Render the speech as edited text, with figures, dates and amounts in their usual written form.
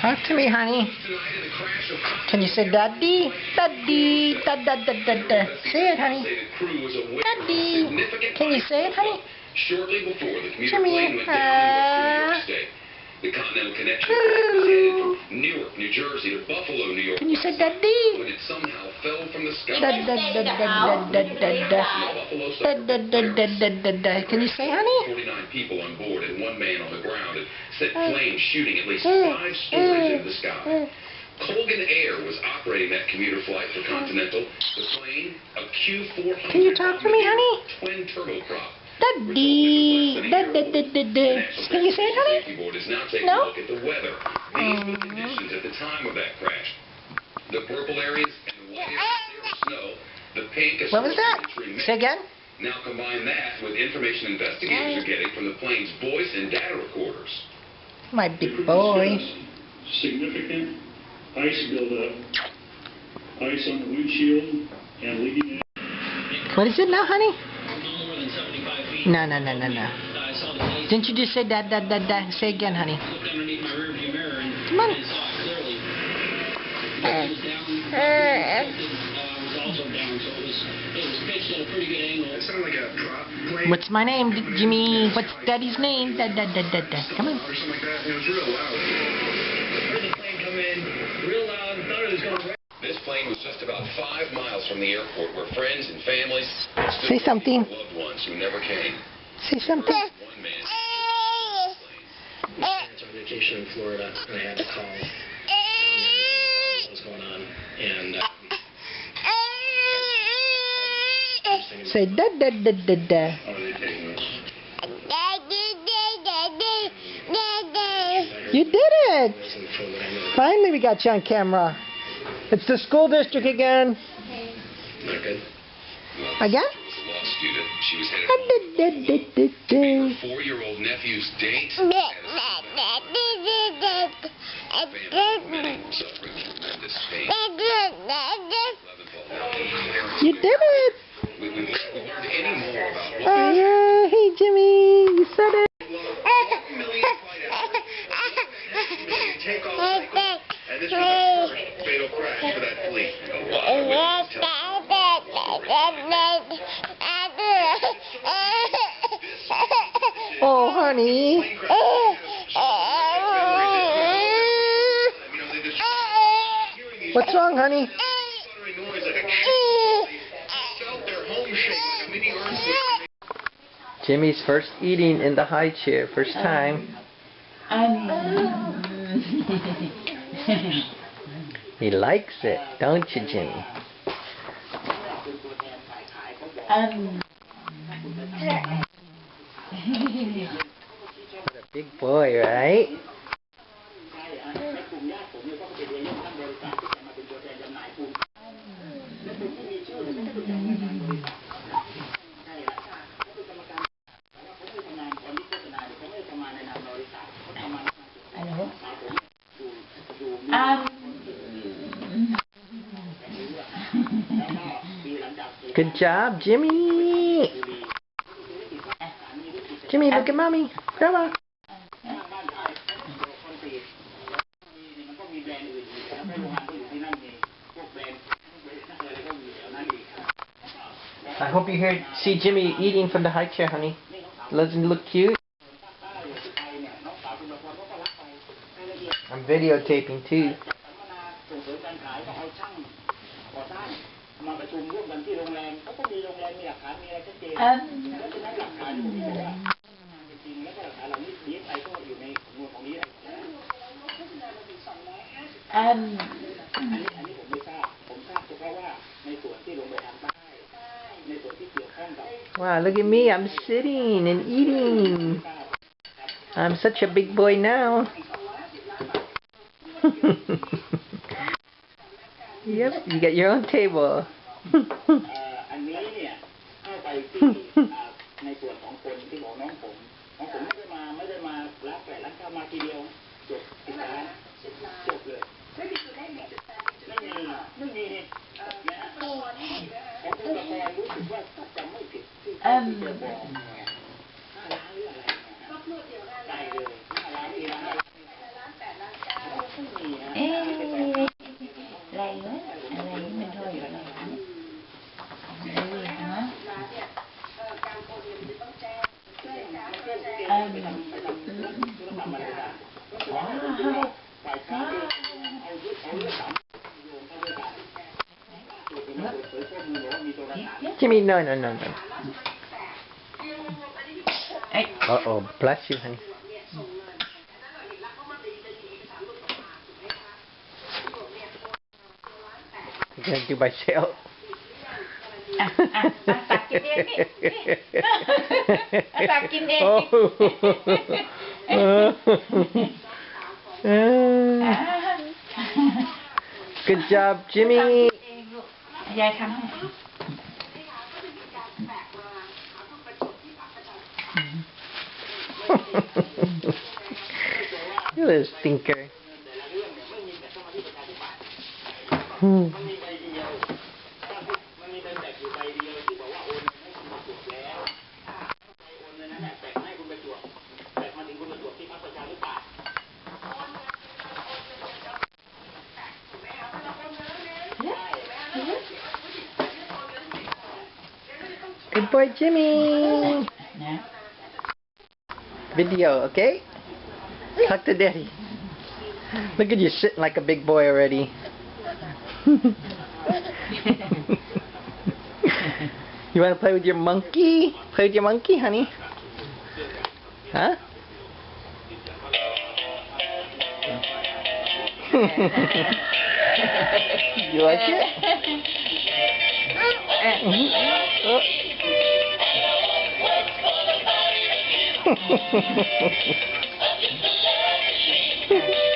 Talk to me, honey. Can you say daddy? Daddy. Da da da da da. Say it, honey. Daddy. Can you say it, honey? Shortly before the commuter Jimmy. plane went down in western New York State, the Continental Connection was headed from Newark, New Jersey to Buffalo, New York. Can you say daddy? When it somehow fell from the sky. Da da da da da da da da. Da da da da da da da. Can you say, honey? 49 people on board and one man on the ground had set flames shooting at least 5 stories into the sky. Colgan Air was operating that commuter flight for Continental. The plane, a Q400 Can you talk to me, honey? twin turboprop. Daddy. Da da da da da. Can you say it, honey? The safety board is now taking No? a look at the weather. These were the conditions at the time of that crash. The purple areas and the white areas of snow. The pink is What was that? Say again? Now combine that with information investigators are getting from the plane's voice and data recorders. My big boy. Significant ice buildup, ice on the windshield, and leading. What is it now, honey? No, no, no, no, no. Didn't you just say that? Say again, honey. Come on. What's my name, Jimmy? What's Daddy's name? Da da da da da. Come on. This plane was just about 5 miles from the airport where friends and families Say something. loved ones who never came. Say something. One man. Parents on vacation in Florida, and I had to call down there what was going on, and Say da da da da da. You did it! Finally, we got you on camera. It's the school district again. Not good. Again? She was a law student. She was headed Da to da her 4-year-old nephew's date. Family suffering tremendous pain. You did it! We learned any more about what Yeah, hey Jimmy, you said it. and this was the first fatal crash for that fleet. A lot of witnesses Oh, honey. What's wrong, honey? Jimmy's first eating in the high chair, first time. He likes it, don't you, Jimmy? What a big boy, right? Good job, Jimmy. Jimmy, look at mommy. Grandma. I hope you see Jimmy eating from the high chair, honey. Doesn't it look cute? I'm videotaping too. Wow, look at me. I'm sitting and eating. I'm such a big boy now. Yep, you got your own table. Jimmy, no, no, no, no. Hey. Uh-oh, bless you, honey. I'm gonna do myself. ตักกินเองนี่ตักกินเอง Good job, Jimmy. ยายทำให้ You little stinker. Hmm. Good boy, Jimmy. นะ Video, okay? Talk to Daddy. Look at you sitting like a big boy already. You want to play with your monkey? Play with your monkey, honey? Huh? You like it? Oh.